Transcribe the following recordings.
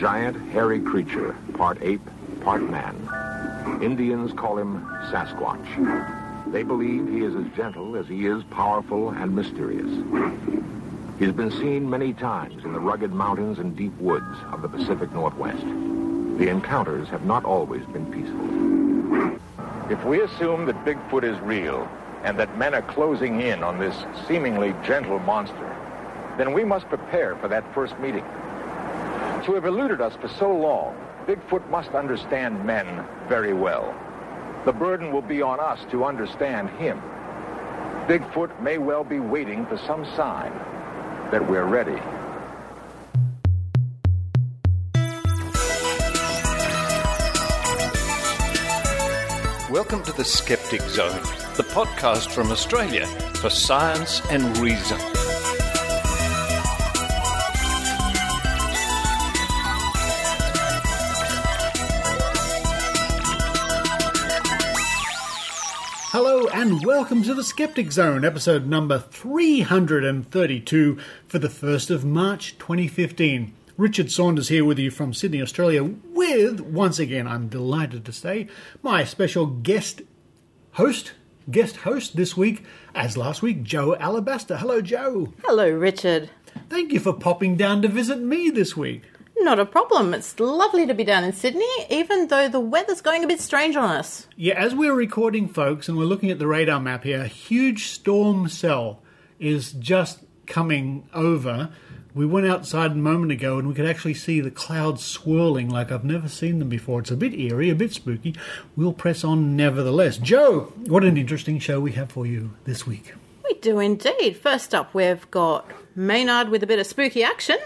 giant, hairy creature, part ape, part man. Indians call him Sasquatch. They believe he is as gentle as he is powerful and mysterious. He's been seen many times in the rugged mountains and deep woods of the Pacific Northwest. The encounters have not always been peaceful. If we assume that Bigfoot is real and that men are closing in on this seemingly gentle monster, then we must prepare for that first meeting. To have eluded us for so long, Bigfoot must understand men very well. The burden will be on us to understand him. Bigfoot may well be waiting for some sign that we're ready. Welcome to the Skeptic Zone, the podcast from Australia for science and reason. Hello and welcome to the Skeptic Zone, episode number 332 for the 1st of March 2015. Richard Saunders here with you from Sydney, Australia, with, once again, I'm delighted to say, my special guest host this week, as last week, Joe Alabaster. Hello, Joe. Hello, Richard. Thank you for popping down to visit me this week. Not a problem. It's lovely to be down in Sydney, even though the weather's going a bit strange on us. Yeah, as we're recording, folks, and we're looking at the radar map here, a huge storm cell is just coming over. We went outside a moment ago and we could actually see the clouds swirling like I've never seen them before. It's a bit eerie, a bit spooky. We'll press on nevertheless. Joe, what an interesting show we have for you this week. We do indeed. First up, we've got Maynard with a bit of spooky action.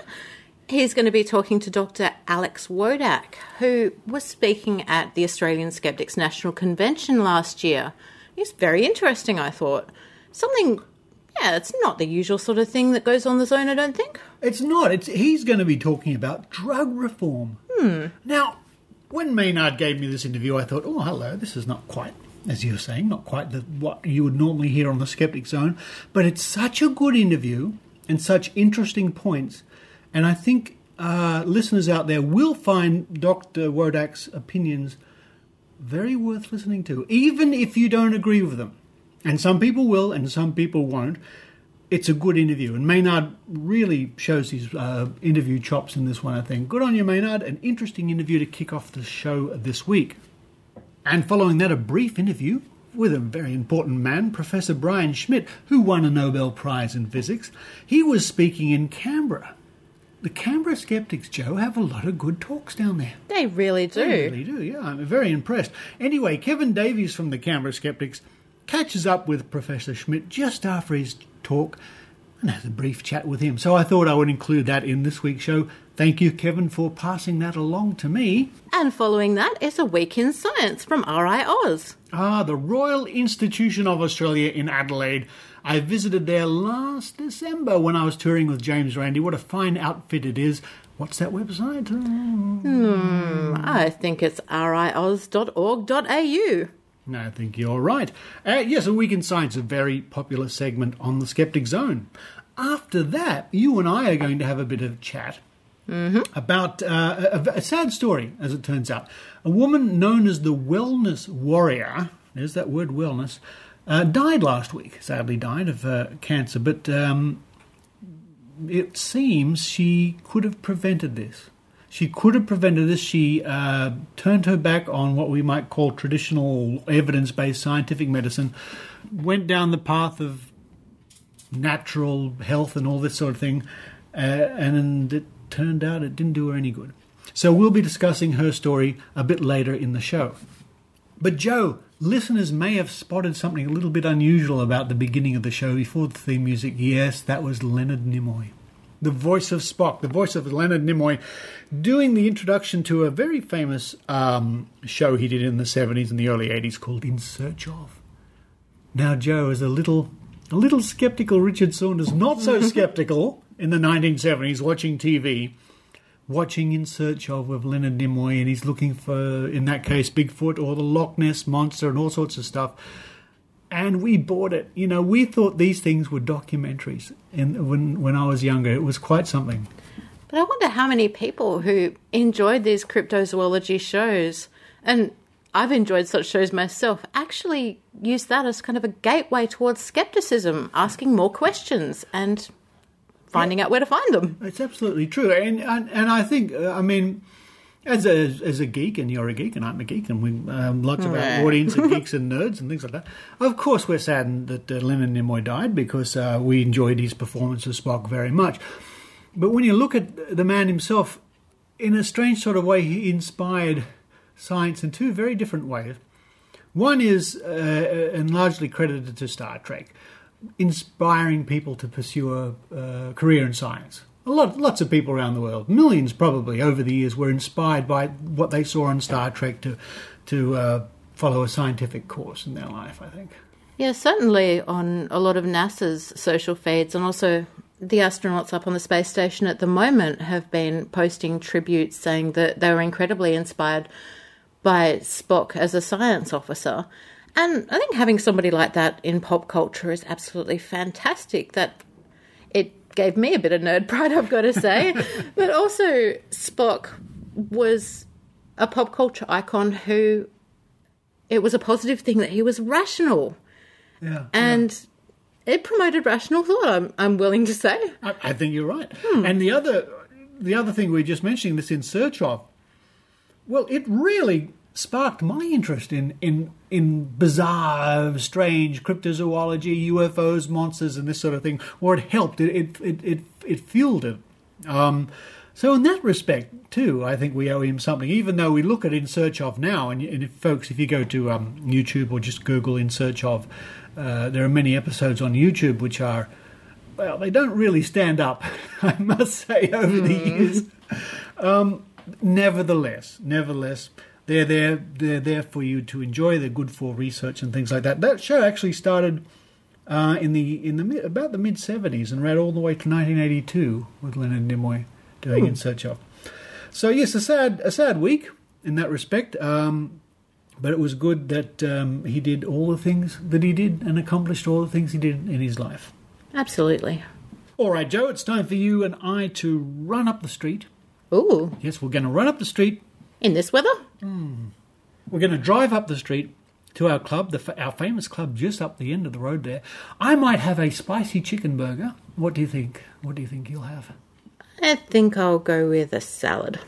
He's going to be talking to Dr. Alex Wodak, who was speaking at the Australian Skeptics National Convention last year. It's very interesting, I thought. Something, it's not the usual sort of thing that goes on the zone, I don't think. It's not. He's going to be talking about drug reform. Now, when Maynard gave me this interview, I thought, oh, hello, this is not quite, as you were saying, not quite what you would normally hear on the Skeptic Zone, but it's such a good interview and such interesting points. And I think listeners out there will find Dr. Wodak's opinions very worth listening to, even if you don't agree with them. And some people will and some people won't. It's a good interview. And Maynard really shows his interview chops in this one, I think. Good on you, Maynard. An interesting interview to kick off the show this week. And following that, a brief interview with a very important man, Professor Brian Schmidt, who won a Nobel Prize in Physics. He was speaking in Canberra. The Canberra Skeptics, Joe, have a lot of good talks down there. They really do. They really do, yeah. I'm very impressed. Anyway, Kevin Davies from the Canberra Skeptics catches up with Professor Schmidt just after his talk and has a brief chat with him. So I thought I would include that in this week's show. Thank you, Kevin, for passing that along to me. And following that is a week in science from RiAus. The Royal Institution of Australia in Adelaide. I visited there last December when I was touring with James Randi. What a fine outfit it is. What's that website? I think it's riaus.org.au. I think you're right. Yes, A Week in Science, a very popular segment on the Skeptic Zone. After that, you and I are going to have a bit of chat about a sad story, as it turns out. A woman known as the Wellness Warrior, there's that word wellness, died last week, sadly died of cancer, but it seems she could have prevented this. She turned her back on what we might call traditional evidence-based scientific medicine, went down the path of natural health and all this sort of thing, and it turned out it didn't do her any good. So we'll be discussing her story a bit later in the show. But Joe, listeners may have spotted something a little bit unusual about the beginning of the show before the theme music. Yes, that was Leonard Nimoy. The voice of Spock, the voice of Leonard Nimoy, doing the introduction to a very famous show he did in the 70s and the early 80s called In Search Of. Now, Joe, as a little skeptical Richard Saunders, not so skeptical in the 1970s, watching TV, watching In Search Of with Leonard Nimoy, and he's looking for, in that case, Bigfoot or the Loch Ness Monster and all sorts of stuff. And we bought it. You know, we thought these things were documentaries when I was younger. It was quite something. But I wonder how many people who enjoyed these cryptozoology shows, and I've enjoyed such shows myself, actually use that as kind of a gateway towards skepticism, asking more questions and finding out where to find them. It's absolutely true. And I think, I mean, as a geek, and you're a geek and I'm a geek, and we lots of our audience are geeks and nerds and things like that, of course we're saddened that Leonard Nimoy died, because we enjoyed his performance as Spock very much. But when you look at the man himself, in a strange sort of way, he inspired science in two very different ways. One is, and largely credited to Star Trek, inspiring people to pursue a career in science. Lots of people around the world, millions probably over the years, were inspired by what they saw on Star Trek to follow a scientific course in their life, I think. Yeah, certainly on a lot of NASA's social feeds, and also the astronauts up on the space station at the moment have been posting tributes saying that they were incredibly inspired by Spock as a science officer. And I think having somebody like that in pop culture is absolutely fantastic. That it gave me a bit of nerd pride, I've got to say. But also Spock was a pop culture icon who, it was a positive thing that he was rational. Yeah. And it promoted rational thought, I'm willing to say. I think you're right. And the other thing we were just mentioning, this In Search Of, well, it really sparked my interest in bizarre, strange cryptozoology, UFOs, monsters, and this sort of thing. Or it helped. It fueled it. So in that respect, too, I think we owe him something. Even though we look at In Search Of now, and if you go to YouTube or just Google In Search Of, there are many episodes on YouTube which are, well, they don't really stand up, I must say, over the years. Nevertheless, they're there for you to enjoy. They're good for research and things like that. That show actually started about the mid-70s and ran all the way to 1982 with Leonard Nimoy doing In Search Of. So yes, a sad week in that respect. But it was good that he did all the things that he did and accomplished all the things he did in his life. Absolutely. All right, Joe, it's time for you and I to run up the street. Ooh. Yes, we're going to run up the street. In this weather? We're going to drive up the street to our club, our famous club just up the end of the road there. I might have a spicy chicken burger. What do you think? What do you think you'll have? I think I'll go with a salad.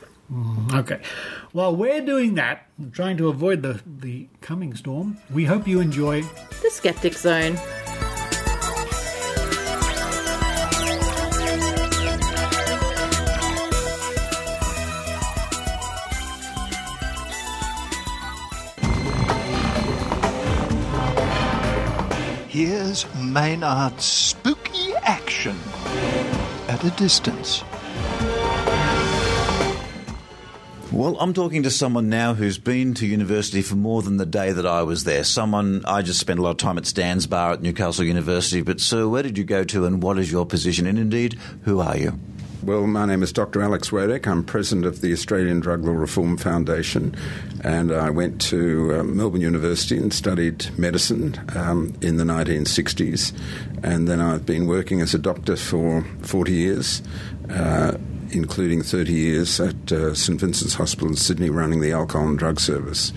Okay. While we're doing that, trying to avoid the coming storm, we hope you enjoy The Skeptic Zone. Here's Maynard's spooky action at a distance. Well, I'm talking to someone now who's been to university for more than the day that I was there. I just spent a lot of time at Stan's Bar at Newcastle University. But, sir, where did you go to and what is your position? And, indeed, who are you? Well, my name is Dr. Alex Wodak. I'm president of the Australian Drug Law Reform Foundation, and I went to Melbourne University and studied medicine in the 1960s, and then I've been working as a doctor for 40 years, including 30 years at St Vincent's Hospital in Sydney, running the alcohol and drug service.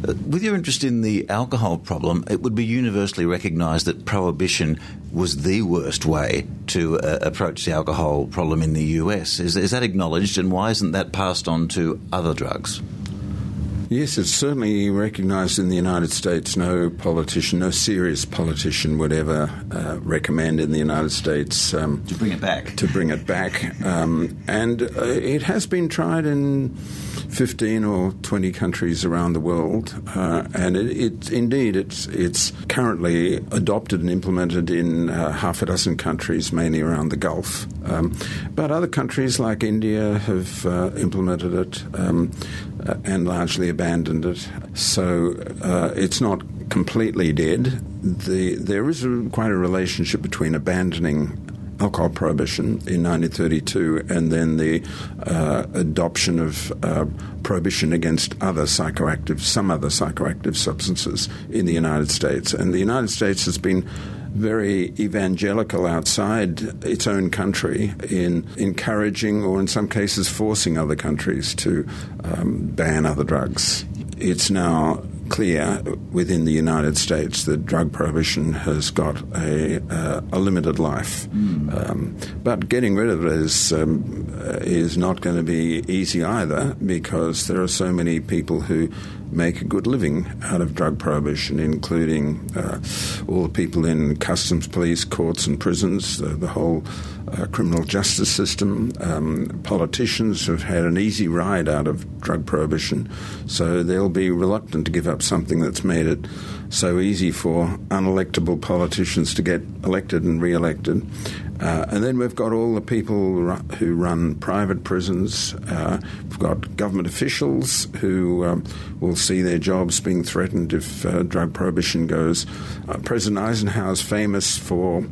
With your interest in the alcohol problem, it would be universally recognised that prohibition was the worst way to approach the alcohol problem in the US. Is that acknowledged, and why isn't that passed on to other drugs? Yes, it's certainly recognised in the United States. No serious politician would ever recommend in the United States to bring it back. And it has been tried in 15 or 20 countries around the world, and it's currently adopted and implemented in half a dozen countries, mainly around the Gulf. But other countries like India have implemented it and largely abandoned it. So it's not completely dead. There is quite a relationship between abandoning alcohol prohibition in 1932 and then the adoption of prohibition against some other psychoactive substances in the United States. And the United States has been very evangelical outside its own country in encouraging or in some cases forcing other countries to ban other drugs. It's now clear within the United States that drug prohibition has got a limited life. But getting rid of it is not going to be easy either, because there are so many people who make a good living out of drug prohibition, including all the people in customs, police, courts and prisons, the whole criminal justice system. Politicians have had an easy ride out of drug prohibition, so they'll be reluctant to give up something that's made it so easy for unelectable politicians to get elected and re-elected. And then we've got all the people who run private prisons. We've got government officials who will see their jobs being threatened if drug prohibition goes. President Eisenhower's famous for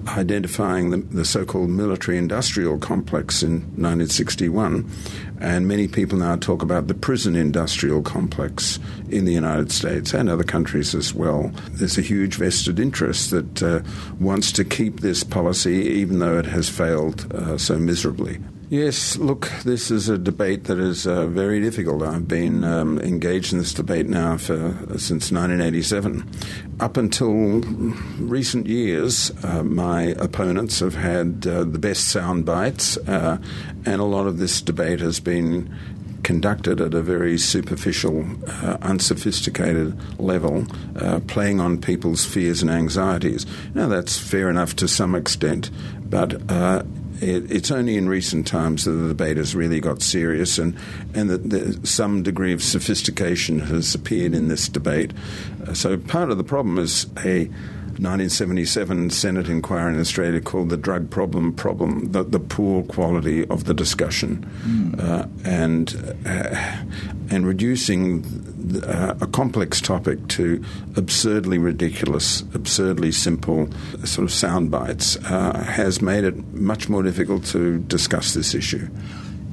identifying the so-called military-industrial complex in 1961, and many people now talk about the prison-industrial complex in the United States and other countries as well. There's a huge vested interest that wants to keep this policy, even though it has failed so miserably. Yes, look, this is a debate that is very difficult. I've been engaged in this debate now since 1987. Up until recent years, my opponents have had the best sound bites, and a lot of this debate has been conducted at a very superficial, unsophisticated level, playing on people's fears and anxieties. Now, that's fair enough to some extent, but it's only in recent times that the debate has really got serious, and that some degree of sophistication has appeared in this debate. So part of the problem is a 1977 Senate inquiry in Australia called the drug problem, the poor quality of the discussion, and reducing a complex topic to absurdly ridiculous, absurdly simple sort of sound bites has made it much more difficult to discuss this issue.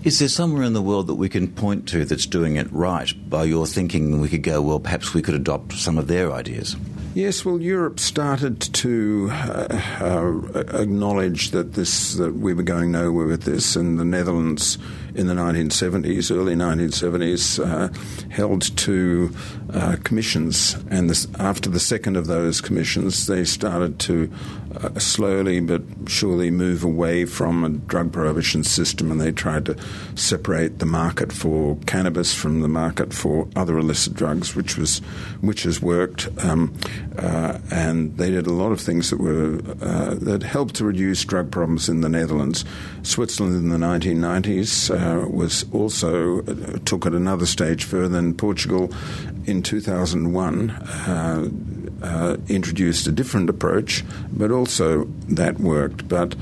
Is there somewhere in the world that we can point to that's doing it right? By your thinking, we could go, well, perhaps we could adopt some of their ideas. Yes, well, Europe started to acknowledge that we were going nowhere with this, and the Netherlands in the 1970s, early 1970s, held two commissions, and after the second of those commissions, they started to slowly but surely move away from a drug prohibition system, and they tried to separate the market for cannabis from the market for other illicit drugs, which has worked. And they did a lot of things that helped to reduce drug problems in the Netherlands. Switzerland in the 1990s was also took it another stage further, and Portugal in 2001 introduced a different approach, but also that worked. But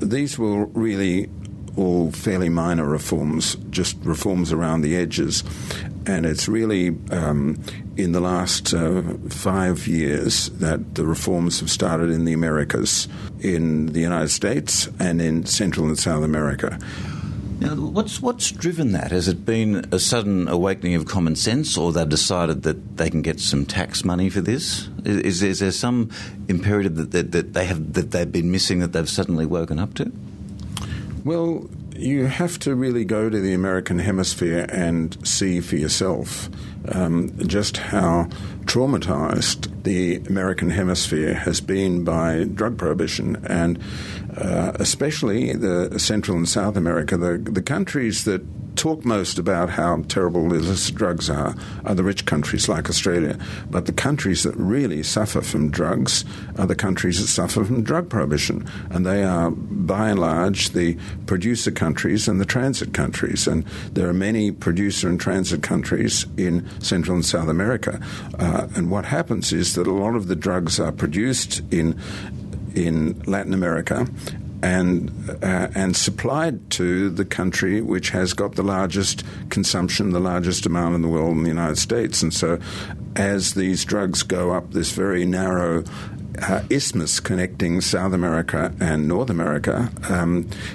these were really all fairly minor reforms, just reforms around the edges. And it's really in the last 5 years that the reforms have started in the Americas, in the United States, and in Central and South America. Now, what's driven that? Has it been a sudden awakening of common sense, or they've decided that they can get some tax money for this? Is there some imperative that they've been missing that they've suddenly woken up to? Well, you have to really go to the American hemisphere and see for yourself just how traumatized the American hemisphere has been by drug prohibition, and especially the Central and South America, the countries that talk most about how terrible illicit drugs are the rich countries like Australia. But the countries that really suffer from drugs are the countries that suffer from drug prohibition. And they are, by and large, the producer countries and the transit countries. And there are many producer and transit countries in Central and South America. And what happens is that a lot of the drugs are produced in Latin America and supplied to the country which has got the largest consumption, the largest amount in the world, in the United States. And so as these drugs go up this very narrow isthmus connecting South America and North America,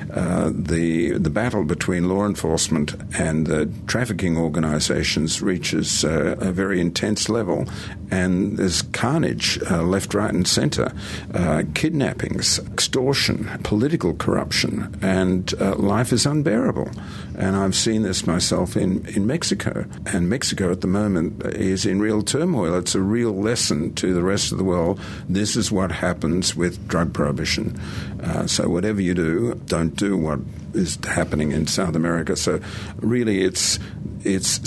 the battle between law enforcement and the trafficking organisations reaches a very intense level, and there's carnage left, right and centre, kidnappings, extortion, political corruption, and life is unbearable. And I've seen this myself in Mexico, and Mexico at the moment is in real turmoil. It's a real lesson to the rest of the world. This is what happens with drug prohibition. So whatever you do, don't do what is happening in South America. So really it's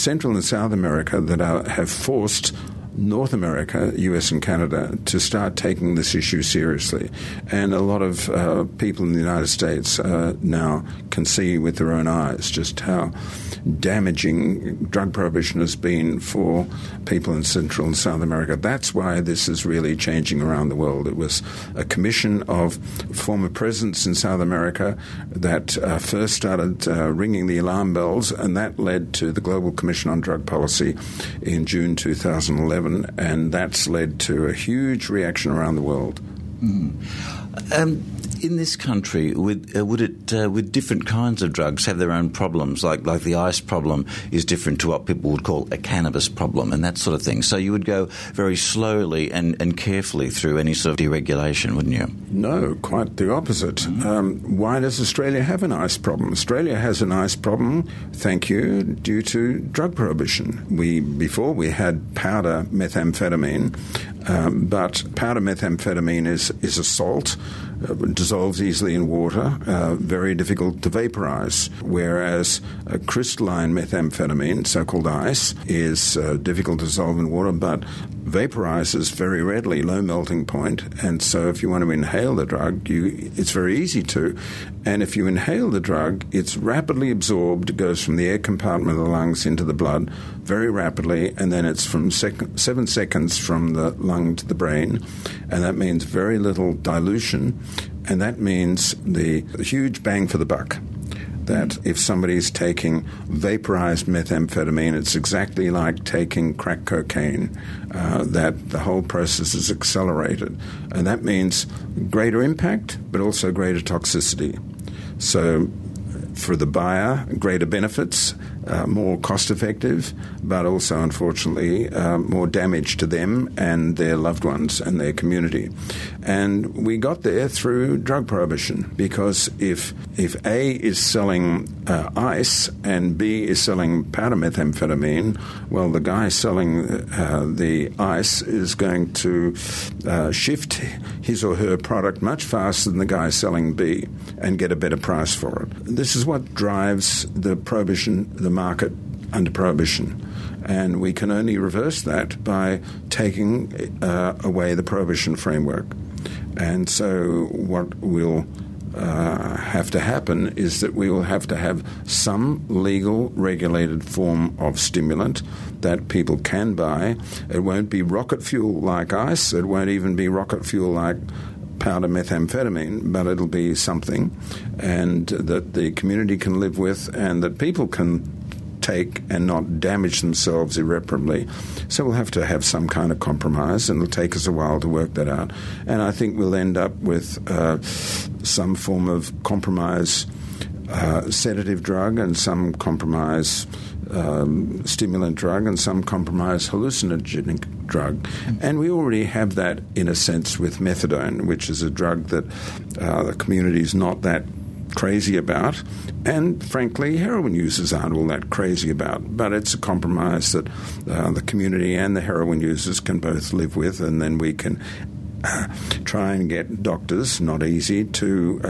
Central and South America that have forced North America, US and Canada, to start taking this issue seriously. And a lot of people in the United States now can see with their own eyes just how damaging drug prohibition has been for people in Central and South America. That's why this is really changing around the world. It was a commission of former presidents in South America that first started ringing the alarm bells, and that led to the Global Commission on Drug Policy in June 2011. And that's led to a huge reaction around the world. In this country, would different kinds of drugs have their own problems? Like the ice problem is different to what people would call a cannabis problem and that sort of thing. So you would go very slowly and carefully through any sort of deregulation, wouldn't you? No, quite the opposite. Why does Australia have an ice problem? Australia has an ice problem, thank you, due to drug prohibition. Before we had powder methamphetamine, but powder methamphetamine is a salt, dissolves easily in water, very difficult to vaporize, whereas crystalline methamphetamine, so-called ice, is difficult to dissolve in water but vaporizes very readily, low melting point, and so if you want to inhale the drug, it's very easy to. And if you inhale the drug, it's rapidly absorbed, it goes from the air compartment of the lungs into the blood very rapidly, and then it's from 7 seconds from the lung to the brain, and that means very little dilution, and that means the huge bang for the buck. That if somebody's taking vaporized methamphetamine, it's exactly like taking crack cocaine, that the whole process is accelerated. And that means greater impact, but also greater toxicity. So for the buyer, greater benefits, more cost-effective, but also, unfortunately, more damage to them and their loved ones and their community. And we got there through drug prohibition, because if A is selling ice and B is selling powder methamphetamine, well, the guy selling the ice is going to shift his or her product much faster than the guy selling B and get a better price for it. This is what drives the market under prohibition. And we can only reverse that by taking away the prohibition framework. And so what will have to happen is that we will have to have some legal regulated form of stimulant that people can buy. It won't be rocket fuel like ice. It won't even be rocket fuel like powder methamphetamine, but it'll be something and that the community can live with and that people can take and not damage themselves irreparably. So we'll have to have some kind of compromise, and it'll take us a while to work that out. And I think we'll end up with some form of compromise sedative drug and some compromise stimulant drug and some compromise hallucinogenic drug. And we already have that in a sense with methadone, which is a drug that the community is not that crazy about, and frankly heroin users aren't all that crazy about, but it's a compromise that the community and the heroin users can both live with, and then we can try and get doctors, not easy, to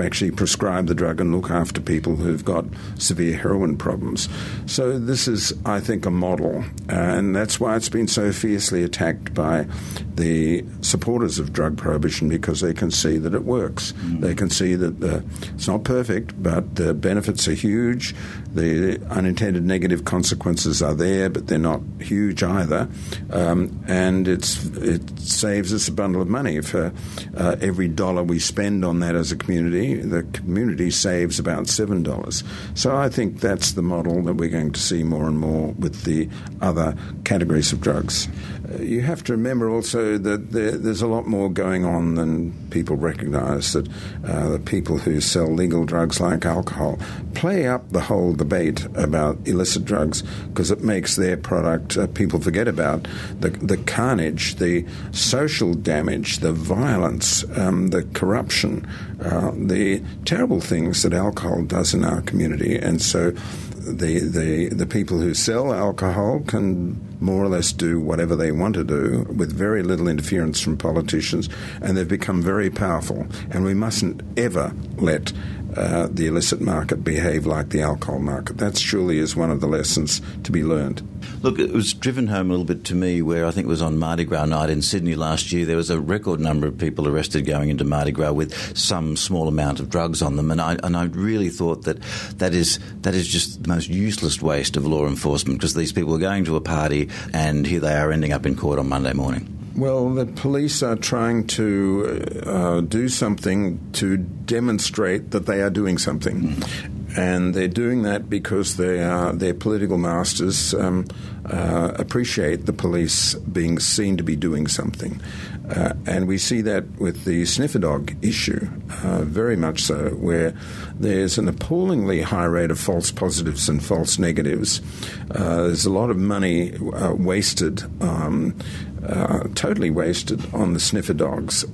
actually prescribe the drug and look after people who've got severe heroin problems. So this is, I think, a model, and that's why it's been so fiercely attacked by the supporters of drug prohibition, because they can see that it works. They can see that it's not perfect, but the benefits are huge. The unintended negative consequences are there, but they're not huge either, and it saves us a bundle of money. For every $1 we spend on that as a community, the community saves about $7. So I think that's the model that we're going to see more and more with the other categories of drugs. You have to remember also that there's a lot more going on than people recognise, that the people who sell legal drugs like alcohol play up the whole debate about illicit drugs because it makes their product, people forget about the carnage, the social damage, the violence, the corruption, the terrible things that alcohol does in our community. And so the people who sell alcohol can more or less do whatever they want to do with very little interference from politicians, and they've become very powerful. And we mustn't ever let the illicit market behave like the alcohol market. That surely is one of the lessons to be learned. Look, it was driven home a little bit to me where I think it was on Mardi Gras night in Sydney last year. There was a record number of people arrested going into Mardi Gras with some small amount of drugs on them, and I really thought that is just the most useless waste of law enforcement, because these people were going to a party and here they are ending up in court on Monday morning. Well, the police are trying to do something to demonstrate that they are doing something. And they're doing that because their political masters appreciate the police being seen to be doing something. And we see that with the sniffer dog issue, very much so, where there's an appallingly high rate of false positives and false negatives. There's a lot of money wasted, totally wasted on the sniffer dogs.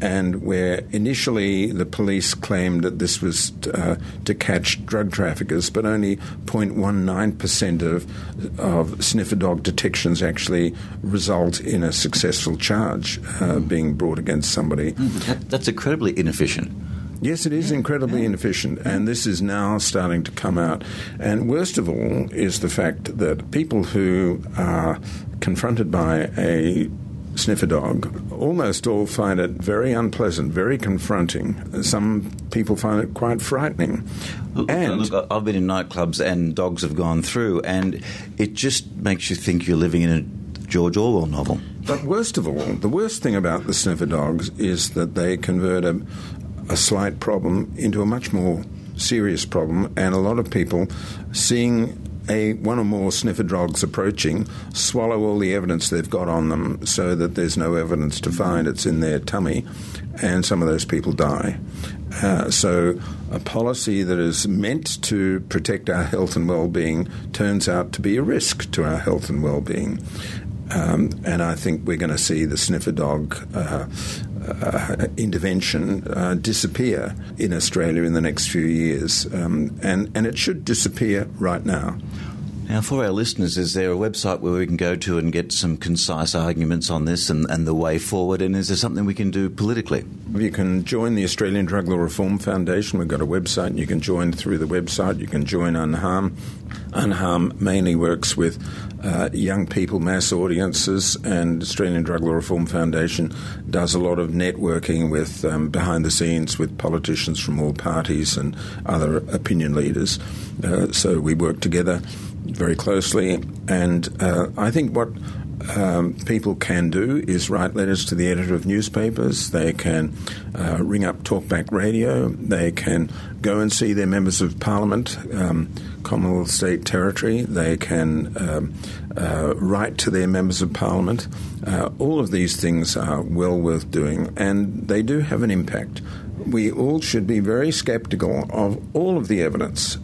And where initially the police claimed that this was to catch drug traffickers, but only 0.19% of sniffer dog detections actually result in a successful charge being brought against somebody. That's incredibly inefficient. Yes, it is incredibly inefficient, and this is now starting to come out. And worst of all is the fact that people who are confronted by a sniffer dog almost all find it very unpleasant, very confronting. Some people find it quite frightening. Look, I've been in nightclubs and dogs have gone through, and it just makes you think you're living in a George Orwell novel. But worst of all, the worst thing about the sniffer dogs is that they convert a slight problem into a much more serious problem, and a lot of people seeing one or more sniffer dogs approaching swallow all the evidence they've got on them so that there's no evidence to find. It's in their tummy, and some of those people die. So a policy that is meant to protect our health and well-being turns out to be a risk to our health and well-being. And I think we're going to see the sniffer dog intervention disappear in Australia in the next few years, and it should disappear right now. Now, for our listeners, is there a website where we can go to and get some concise arguments on this and the way forward, and is there something we can do politically? You can join the Australian Drug Law Reform Foundation. We've got a website, and you can join through the website. You can join Unharm. Unharm mainly works with young people, mass audiences, and Australian Drug Law Reform Foundation does a lot of networking with behind the scenes with politicians from all parties and other opinion leaders. So we work together very closely, and I think what people can do is write letters to the editor of newspapers. They can ring up Talkback Radio. They can go and see their members of Parliament, Commonwealth, State, Territory. They can write to their members of Parliament. All of these things are well worth doing, and they do have an impact. We all should be very sceptical of all of the evidence.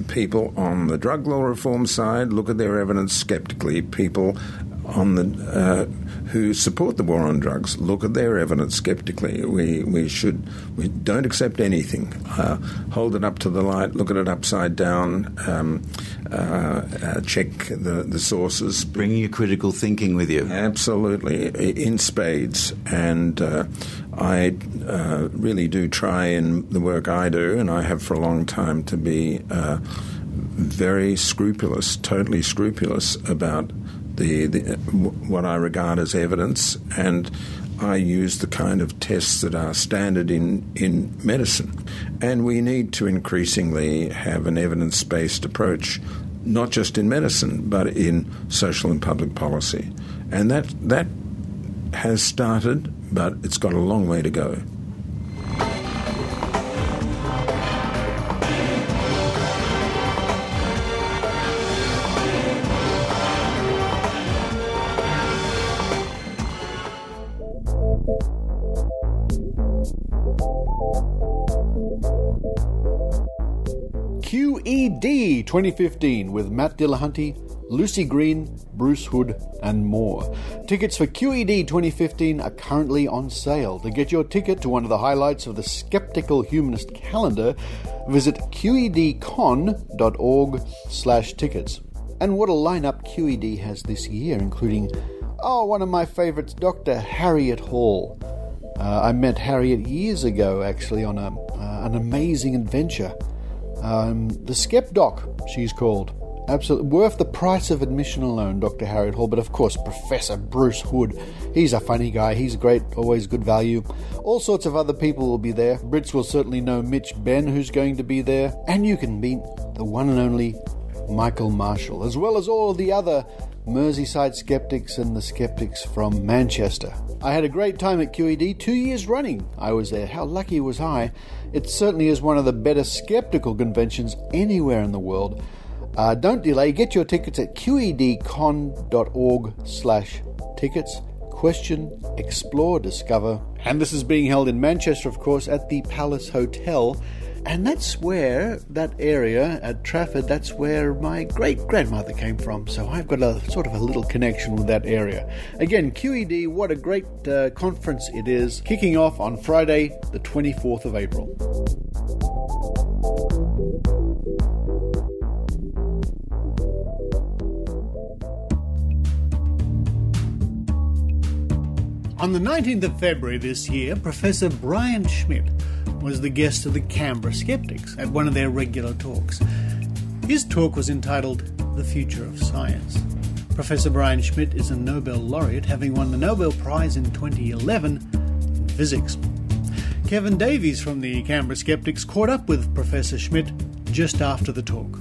People on the drug law reform side look at their evidence sceptically. People on the who support the war on drugs look at their evidence skeptically. We don't accept anything. Hold it up to the light, look at it upside down, check the sources. Bringing your critical thinking with you. Absolutely, in spades. And I really do try in the work I do, and I have for a long time, to be very scrupulous, totally scrupulous about what I regard as evidence, and I use the kind of tests that are standard in medicine. And we need to increasingly have an evidence-based approach, not just in medicine, but in social and public policy. And that has started, but it's got a long way to go. QED 2015 with Matt Dillahunty, Lucy Green, Bruce Hood and more. Tickets for QED 2015 are currently on sale. To get your ticket to one of the highlights of the Skeptical Humanist calendar, visit qedcon.org/tickets. And what a lineup QED has this year, including, one of my favourites, Dr. Harriet Hall. I met Harriet years ago, actually, on an amazing adventure. The Skepdoc, she's called. Absolutely worth the price of admission alone, Dr. Harriet Hall. But of course, Professor Bruce Hood. He's a funny guy. He's great, always good value. All sorts of other people will be there. Brits will certainly know Mitch Ben, who's going to be there. And you can meet the one and only Michael Marshall, as well as all of the other Merseyside skeptics and the skeptics from Manchester. I had a great time at QED 2 years running. I was there. How lucky was I? It certainly is one of the better skeptical conventions anywhere in the world. Don't delay. Get your tickets at qedcon.org/tickets. Question, explore, discover. And this is being held in Manchester, of course, at the Palace Hotel. And that's where, that area at Trafford, that's where my great-grandmother came from. So I've got a sort of a little connection with that area. Again, QED, what a great conference it is. Kicking off on Friday, the 24th of April. On the 19th of February this year, Professor Brian Schmidt was the guest of the Canberra Skeptics at one of their regular talks. His talk was entitled The Future of Science. Professor Brian Schmidt is a Nobel laureate, having won the Nobel Prize in 2011 in physics. Kevin Davies from the Canberra Skeptics caught up with Professor Schmidt just after the talk.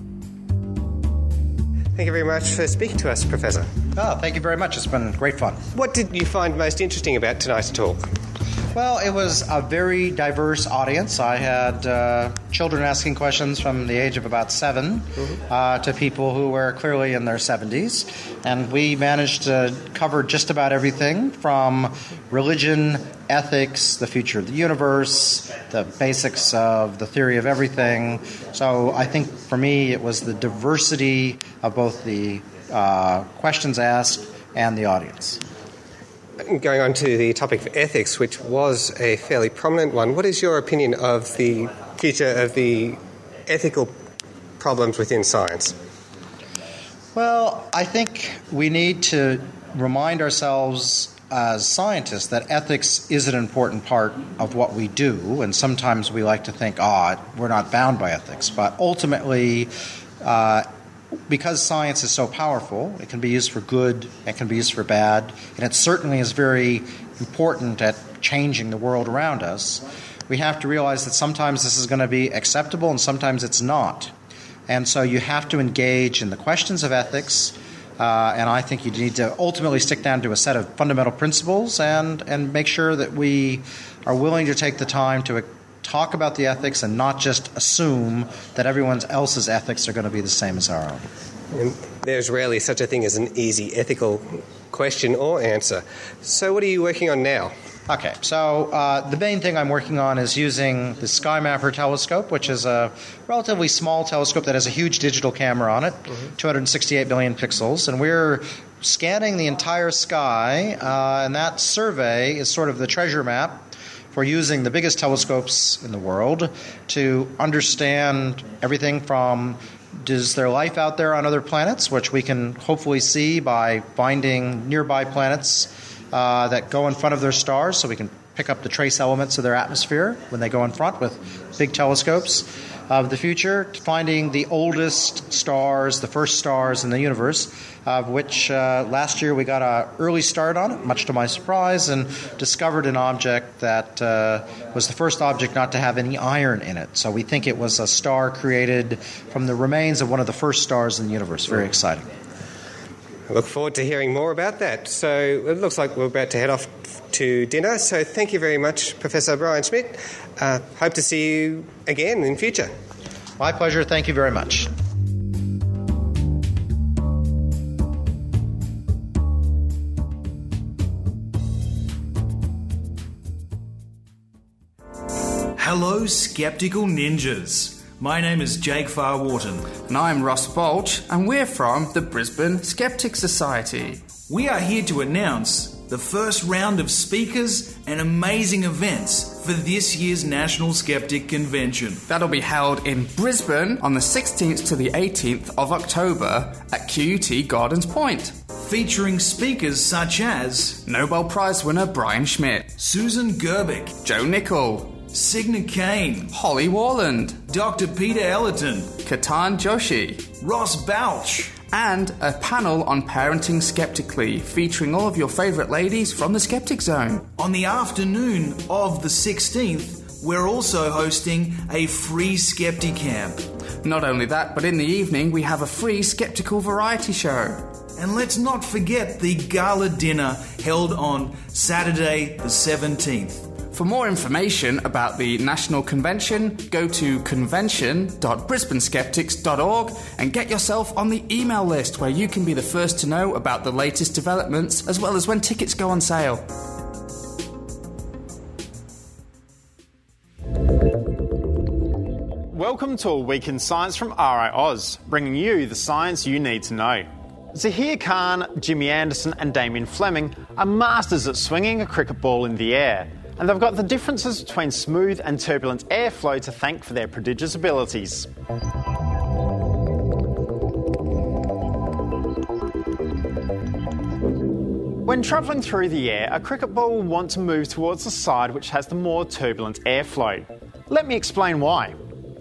Thank you very much for speaking to us, Professor. Thank you very much. It's been great fun. What did you find most interesting about tonight's talk? Well, it was a very diverse audience. I had children asking questions from the age of about 7 to people who were clearly in their 70s. And we managed to cover just about everything from religion, ethics, the future of the universe, the basics of the theory of everything. So I think for me it was the diversity of both the questions asked and the audience. Going on to the topic of ethics, which was a fairly prominent one, what is your opinion of the future of the ethical problems within science? Well, I think we need to remind ourselves as scientists that ethics is an important part of what we do, and sometimes we like to think, we're not bound by ethics. But ultimately, because science is so powerful, it can be used for good, it can be used for bad, and it certainly is very important at changing the world around us. We have to realize that sometimes this is going to be acceptable and sometimes it's not. And so you have to engage in the questions of ethics, and I think you need to ultimately stick down to a set of fundamental principles and make sure that we are willing to take the time to talk about the ethics and not just assume that everyone else's ethics are going to be the same as our own. And there's rarely such a thing as an easy ethical question or answer. So what are you working on now? Okay, so the main thing I'm working on is using the SkyMapper telescope, which is a relatively small telescope that has a huge digital camera on it, 268 million pixels, and we're scanning the entire sky, and that survey is sort of the treasure map for using the biggest telescopes in the world to understand everything from, is there life out there on other planets, which we can hopefully see by finding nearby planets that go in front of their stars, so we can pick up the trace elements of their atmosphere when they go in front with big telescopes of the future, finding the oldest stars, the first stars in the universe, of which last year we got an early start on it, much to my surprise, and discovered an object that was the first object not to have any iron in it. So we think it was a star created from the remains of one of the first stars in the universe. Very exciting. I look forward to hearing more about that. So it looks like we're about to head off to dinner. So thank you very much, Professor Brian Schmidt. Hope to see you again in future. My pleasure. Thank you very much. Hello, Skeptical Ninjas. My name is Jake Farwharton. And I'm Ross Bolch, and we're from the Brisbane Skeptic Society. We are here to announce the first round of speakers and amazing events for this year's National Skeptic Convention. That'll be held in Brisbane on the 16th to the 18th of October at QUT Gardens Point. Featuring speakers such as Nobel Prize winner Brian Schmidt, Susan Gerbic, Joe Nicol, Signa Kane, Holly Warland, Dr. Peter Ellerton, Ketan Joshi, Ross Balch, and a panel on parenting skeptically featuring all of your favourite ladies from the Skeptic Zone. On the afternoon of the 16th, we're also hosting a free Skeptic Camp. Not only that, but in the evening we have a free skeptical variety show. And let's not forget the gala dinner held on Saturday the 17th. For more information about the National Convention, go to convention.brisbaneskeptics.org and get yourself on the email list where you can be the first to know about the latest developments as well as when tickets go on sale. Welcome to A Week in Science from RiAus, bringing you the science you need to know. Zahir Khan, Jimmy Anderson and Damien Fleming are masters at swinging a cricket ball in the air, and they've got the differences between smooth and turbulent airflow to thank for their prodigious abilities. When travelling through the air, a cricket ball will want to move towards the side which has the more turbulent airflow. Let me explain why.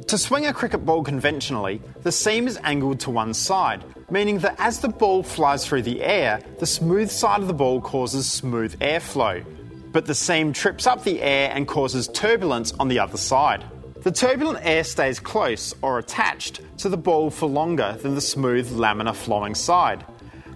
To swing a cricket ball conventionally, the seam is angled to one side, meaning that as the ball flies through the air, the smooth side of the ball causes smooth airflow. But the seam trips up the air and causes turbulence on the other side. The turbulent air stays close or attached to the ball for longer than the smooth laminar flowing side.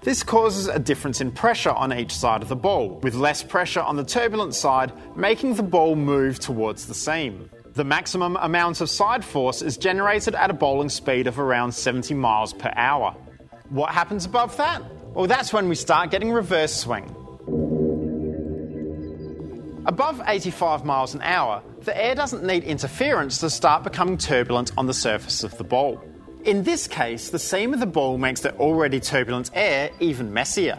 This causes a difference in pressure on each side of the ball, with less pressure on the turbulent side, making the ball move towards the seam. The maximum amount of side force is generated at a bowling speed of around 70 miles per hour. What happens above that? Well, that's when we start getting reverse swing. Above 85 miles an hour, the air doesn't need interference to start becoming turbulent on the surface of the ball. In this case, the seam of the ball makes the already turbulent air even messier.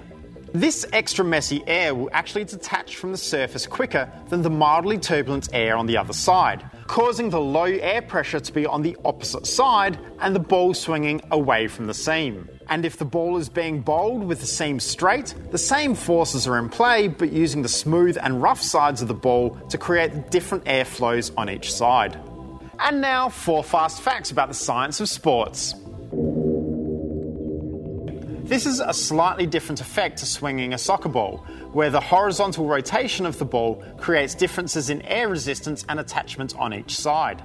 This extra messy air will actually detach from the surface quicker than the mildly turbulent air on the other side, causing the low air pressure to be on the opposite side and the ball swinging away from the seam. And if the ball is being bowled with the seam straight, the same forces are in play but using the smooth and rough sides of the ball to create different airflows on each side. And now 4 fast facts about the science of sports. This is a slightly different effect to swinging a soccer ball, where the horizontal rotation of the ball creates differences in air resistance and attachment on each side.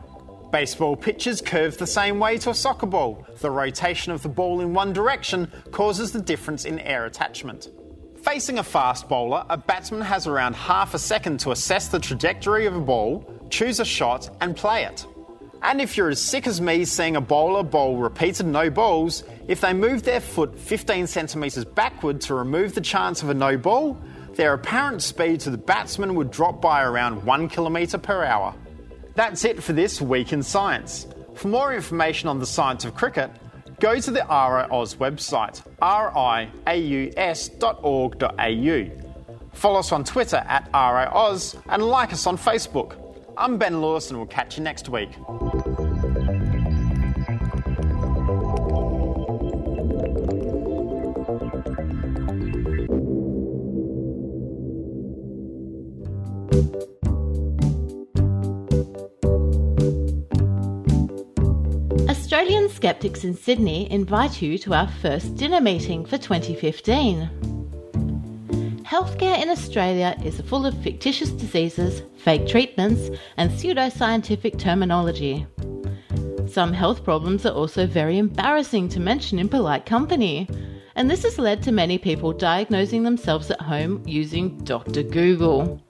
Baseball pitches curve the same way to a soccer ball. The rotation of the ball in one direction causes the difference in air attachment. Facing a fast bowler, a batsman has around half a second to assess the trajectory of a ball, choose a shot and play it. And if you're as sick as me seeing a bowler bowl repeated no balls, if they move their foot 15 centimetres backward to remove the chance of a no ball, their apparent speed to the batsman would drop by around 1 kilometre per hour. That's it for this Week in Science. For more information on the science of cricket, go to the RiAus website, riaus.org.au. Follow us on Twitter at RiAus and like us on Facebook. I'm Ben Lewis and we'll catch you next week. Australian Skeptics in Sydney invite you to our first dinner meeting for 2015. Healthcare in Australia is full of fictitious diseases, fake treatments, and pseudoscientific terminology. Some health problems are also very embarrassing to mention in polite company, and this has led to many people diagnosing themselves at home using Dr. Google.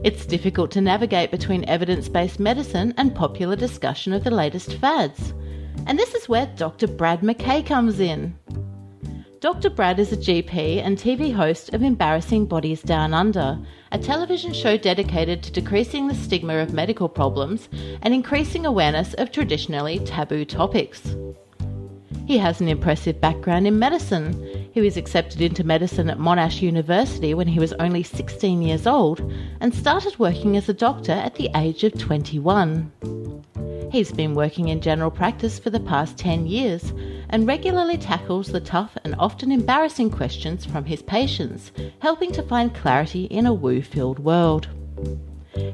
It's difficult to navigate between evidence-based medicine and popular discussion of the latest fads. And this is where Dr. Brad Mackay comes in. Dr. Brad is a GP and TV host of Embarrassing Bodies Down Under, a television show dedicated to decreasing the stigma of medical problems and increasing awareness of traditionally taboo topics. He has an impressive background in medicine. He was accepted into medicine at Monash University when he was only 16 years old and started working as a doctor at the age of 21. He's been working in general practice for the past 10 years and regularly tackles the tough and often embarrassing questions from his patients, helping to find clarity in a woo-filled world.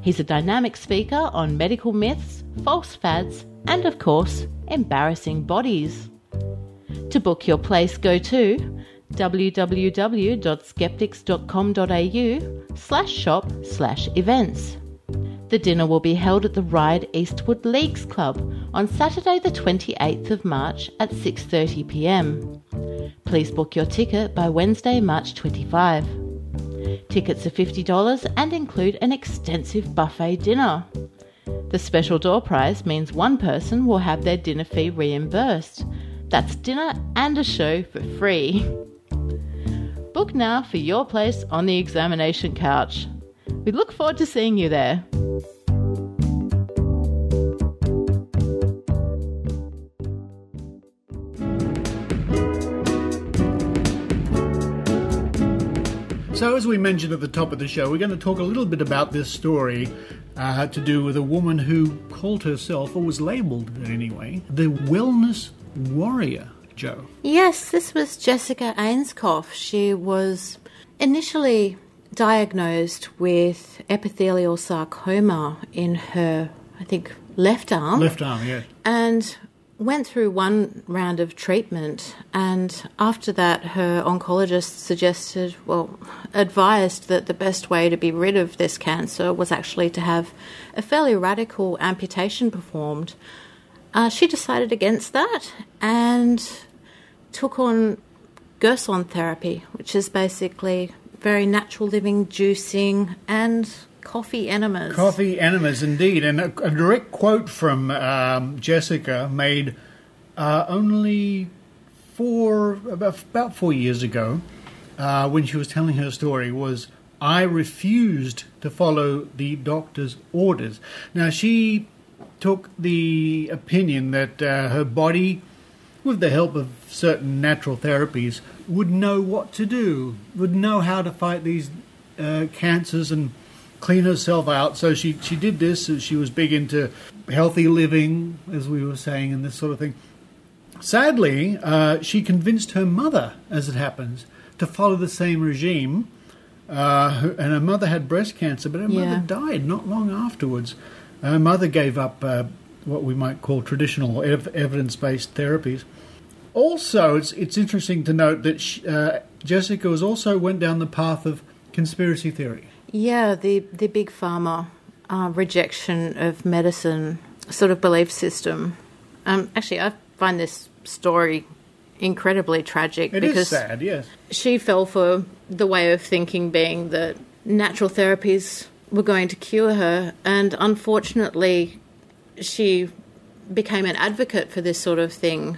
He's a dynamic speaker on medical myths, false fads, and of course, embarrassing bodies. To book your place, go to www.skeptics.com.au/shop/events. The dinner will be held at the Ryde Eastwood Leagues Club on Saturday the 28th of March at 6:30 p.m. Please book your ticket by Wednesday, March 25. Tickets are $50 and include an extensive buffet dinner. The special door prize means one person will have their dinner fee reimbursed. That's dinner and a show for free. Book now for your place on the examination couch. We look forward to seeing you there. So as we mentioned at the top of the show, we're going to talk a little bit about this story to do with a woman who called herself, or was labelled anyway, the Wellness Warrior, Jo. Yes, this was Jessica Ainscough. She was initially diagnosed with epithelial sarcoma in her, I think, left arm. Left arm, yeah. And went through one round of treatment, and after that her oncologist advised that the best way to be rid of this cancer was actually to have a fairly radical amputation performed. She decided against that and took on Gerson therapy, which is basically very natural living, juicing and coffee enemas. Coffee enemas, indeed. And a direct quote from Jessica made only about 4 years ago when she was telling her story was, "I refused to follow the doctor's orders." Now, she took the opinion that her body, with the help of certain natural therapies, would know what to do, would know how to fight these cancers and clean herself out. So she did this. She was big into healthy living, as we were saying, and this sort of thing. Sadly, she convinced her mother, as it happens, to follow the same regime. And her mother had breast cancer, but her mother died not long afterwards. Her mother gave up what we might call traditional evidence-based therapies. Also, it's interesting to note that Jessica also went down the path of conspiracy theory. Yeah, the big pharma rejection of medicine sort of belief system. Actually, I find this story incredibly tragic. It is sad, yes. She fell for the way of thinking being that natural therapies were going to cure her, and unfortunately she became an advocate for this sort of thing.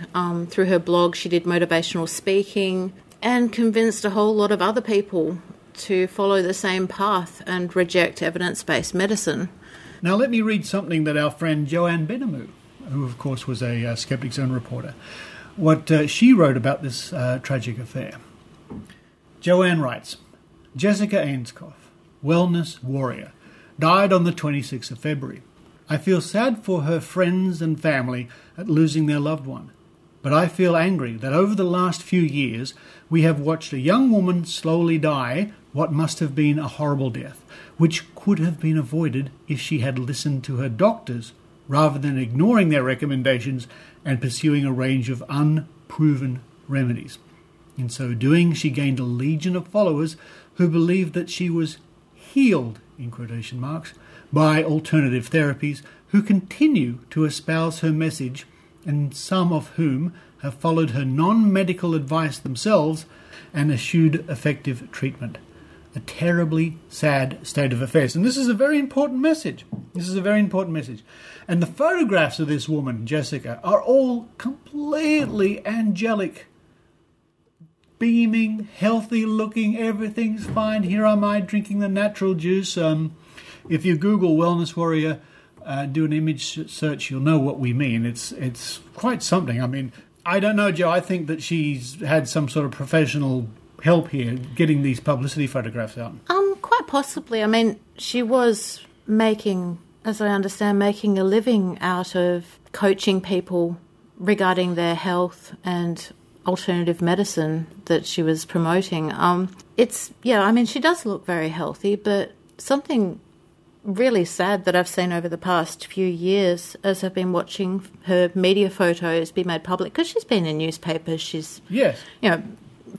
Through her blog, she did motivational speaking and convinced a whole lot of other people to follow the same path and reject evidence-based medicine. Now let me read something that our friend Joanne Benamu, who of course was a Skeptic Zone reporter, what she wrote about this tragic affair. Joanne writes, Jessica Ainscough, Wellness Warrior, died on the 26th of February. I feel sad for her friends and family at losing their loved one, but I feel angry that over the last few years we have watched a young woman slowly die what must have been a horrible death, which could have been avoided if she had listened to her doctors rather than ignoring their recommendations and pursuing a range of unproven remedies. In so doing, she gained a legion of followers who believed that she was healed, in quotation marks, by alternative therapies, who continue to espouse her message and some of whom have followed her non-medical advice themselves and eschewed effective treatment. A terribly sad state of affairs. And this is a very important message. And the photographs of this woman, Jessica, are all completely angelic. Beaming, healthy looking, everything's fine. Here am I drinking the natural juice. If you Google Wellness Warrior, do an image search, you'll know what we mean. It's quite something. I mean, I don't know, Joe. I think that she's had some sort of professional help here getting these publicity photographs out. Quite possibly. I mean, she was making, as I understand, making a living out of coaching people regarding their health and alternative medicine that she was promoting. She does look very healthy, but something really sad that I've seen over the past few years as I've been watching her media photos be made public, because she's been in newspapers, she's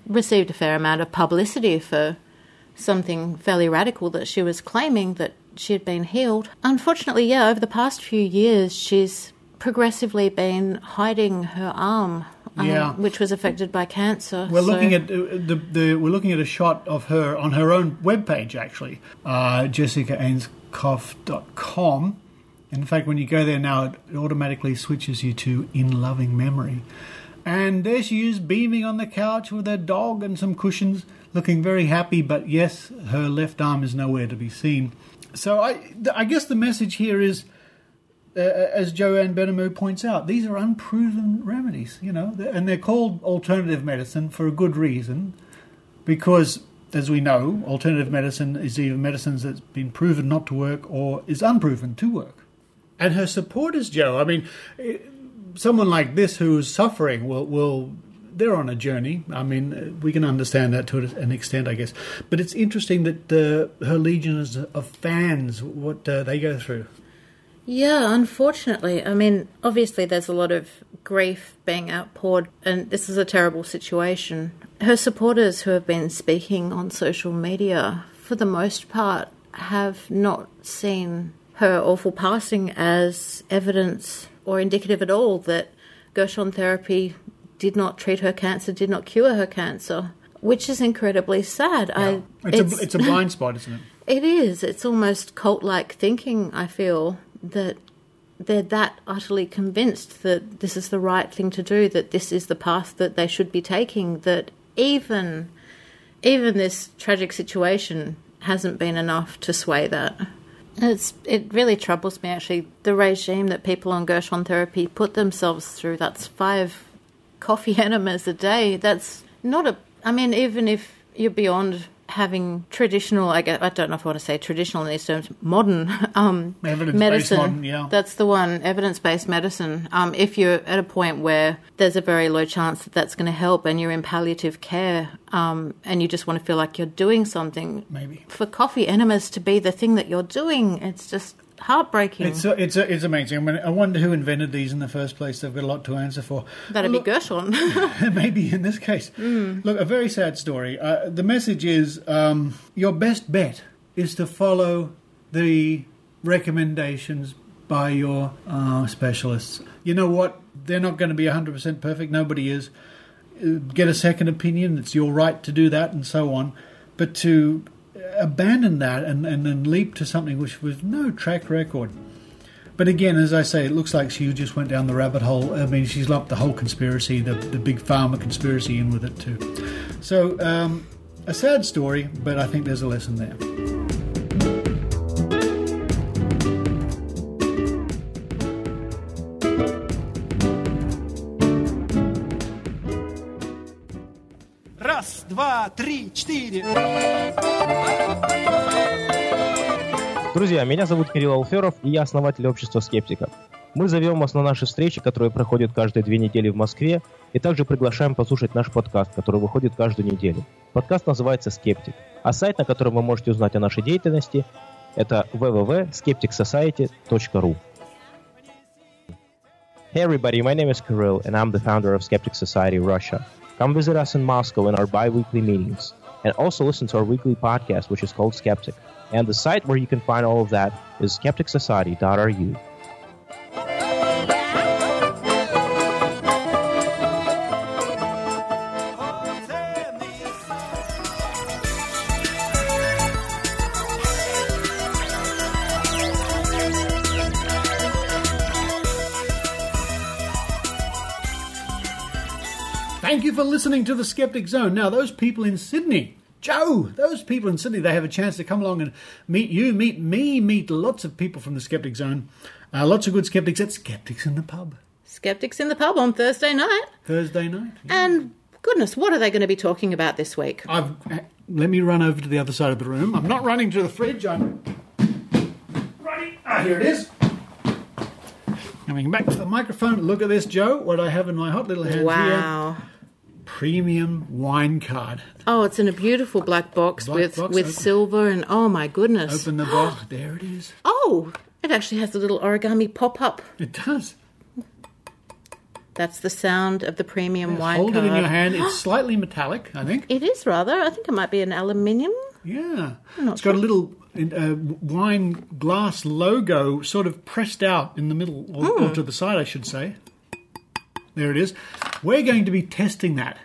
received a fair amount of publicity for something fairly radical that she was claiming that she had been healed. Unfortunately, over the past few years, she's progressively been hiding her arm, which was affected by cancer. We're looking at we're looking at a shot of her on her own webpage, actually, jessicaainscough.com. In fact, when you go there now, it automatically switches you to In Loving Memory. And there she is, beaming on the couch with her dog and some cushions, looking very happy, but yes, her left arm is nowhere to be seen. So I guess the message here is, as Joanne Benamou points out, these are unproven remedies, and they're called alternative medicine for a good reason, because, as we know, alternative medicine is either medicines that's been proven not to work or is unproven to work. And her supporters, Joe, I mean, someone like this who's suffering will they're on a journey. I mean, we can understand that to an extent, I guess. But it's interesting that her legions of fans, what they go through. Yeah, unfortunately. I mean, obviously there's a lot of grief being outpoured, and this is a terrible situation. Her supporters who have been speaking on social media, for the most part, have not seen her awful passing as evidence or indicative at all that Gershon therapy did not treat her cancer, did not cure her cancer, which is incredibly sad. Yeah. It's a blind spot, isn't it? It is. It's almost cult-like thinking, I feel, that they're that utterly convinced that this is the right thing to do, that this is the path that they should be taking, that even this tragic situation hasn't been enough to sway that. It really troubles me, actually, the regime that people on Gershon therapy put themselves through. That's 5 coffee enemas a day. That's not even if you're beyond having traditional, I don't know if I want to say traditional in these terms, modern medicine. Modern, that's the one, evidence-based medicine. If you're at a point where there's a very low chance that that's going to help and you're in palliative care and you just want to feel like you're doing something, maybe for coffee enemas to be the thing that you're doing, it's just heartbreaking. It's amazing. I mean, I wonder who invented these in the first place. They've got a lot to answer for. That'd be Gershon. Maybe in this case. Look, a very sad story. The message is your best bet is to follow the recommendations by your specialists. You know what? They're not going to be 100% perfect. Nobody is. Get a second opinion. It's your right to do that and so on. But to abandon that and then leap to something which was no track record. But again, as I say, it looks like she just went down the rabbit hole. I mean, she's lumped the whole conspiracy, the big pharma conspiracy in with it too. So, a sad story, but I think there's a lesson there. Раз, два, три, четыре. Друзья, меня зовут Кирилл Алферов, и я основатель общества «Скептиков». Мы зовем вас на наши встречи, которые проходят каждые 2 недели в Москве, и также приглашаем послушать наш подкаст, который выходит каждую неделю. Подкаст называется «Скептик», а сайт, на котором вы можете узнать о нашей деятельности, это www.skepticsociety.ru. Hey everybody, my name is Kirill, and I'm the founder of Skeptic Society Russia. Come visit us in Moscow in our bi-weekly meetings, and also listen to our weekly podcast, which is called Skeptic. And the site where you can find all of that is skepticsociety.ru. Thank you for listening to the Skeptic Zone. Now, those people in Sydney, Joe, those people in Sydney, they have a chance to come along and meet you, meet me, meet lots of people from the Skeptic Zone. Lots of good skeptics at Skeptics in the Pub. Skeptics in the Pub on Thursday night. Thursday night. Yeah. And goodness, what are they going to be talking about this week? Let me run over to the other side of the room. I'm not running to the fridge. I'm running. Here it is. Coming back to the microphone. Look at this, Joe. What I have in my hot little hands here. Wow. Premium wine card. Oh, it's in a beautiful black box with silver and oh my goodness. Open the box. There it is. Oh, it actually has a little origami pop-up. It does. That's the sound of the premium wine hold card. Hold it in your hand. It's slightly metallic, I think. It is rather. I think it might be an aluminium. Yeah. It's got a little wine glass logo sort of pressed out in the middle, or to the side, I should say. There it is. We're going to be testing that.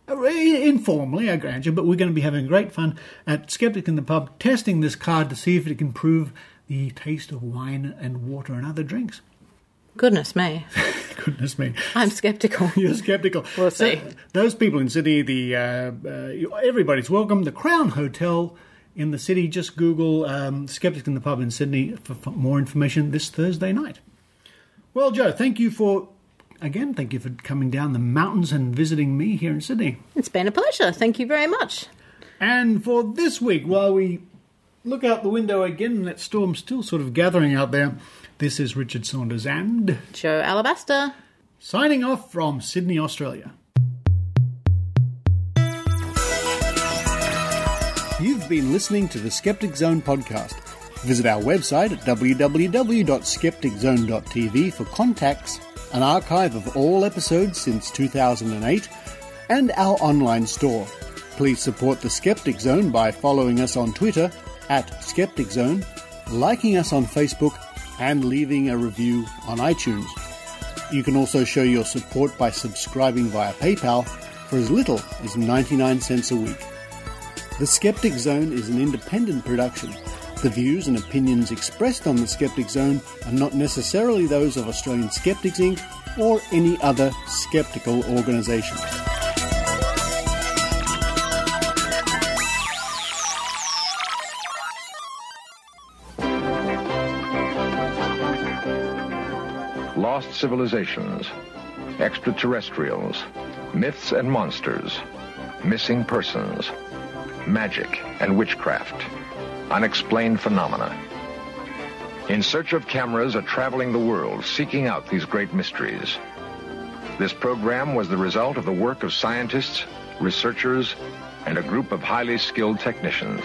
Informally, I grant you, but we're going to be having great fun at Skeptic in the Pub, testing this card to see if it can improve the taste of wine and water and other drinks. Goodness me. Goodness me. I'm sceptical. You're sceptical. We'll see. Those people in Sydney, everybody's welcome. The Crown Hotel in the city. Just Google Skeptic in the Pub in Sydney for more information this Thursday night. Well, Joe, thank you for coming down the mountains and visiting me here in Sydney. It's been a pleasure. Thank you very much. And for this week, while we look out the window again and that storm's still sort of gathering out there, this is Richard Saunders and Joe Alabaster signing off from Sydney, Australia. You've been listening to the Skeptic Zone podcast. Visit our website at www.skepticzone.tv for contacts, an archive of all episodes since 2008, and our online store. Please support the Skeptic Zone by following us on Twitter at Skeptic Zone, liking us on Facebook, and leaving a review on iTunes. You can also show your support by subscribing via PayPal for as little as 99 cents a week. The Skeptic Zone is an independent production. The views and opinions expressed on the Skeptic Zone are not necessarily those of Australian Skeptics Inc. or any other skeptical organisation. Lost civilizations, extraterrestrials, myths and monsters, missing persons, magic and witchcraft, unexplained phenomena. In search of cameras are traveling the world, seeking out these great mysteries. This program was the result of the work of scientists, researchers, and a group of highly skilled technicians.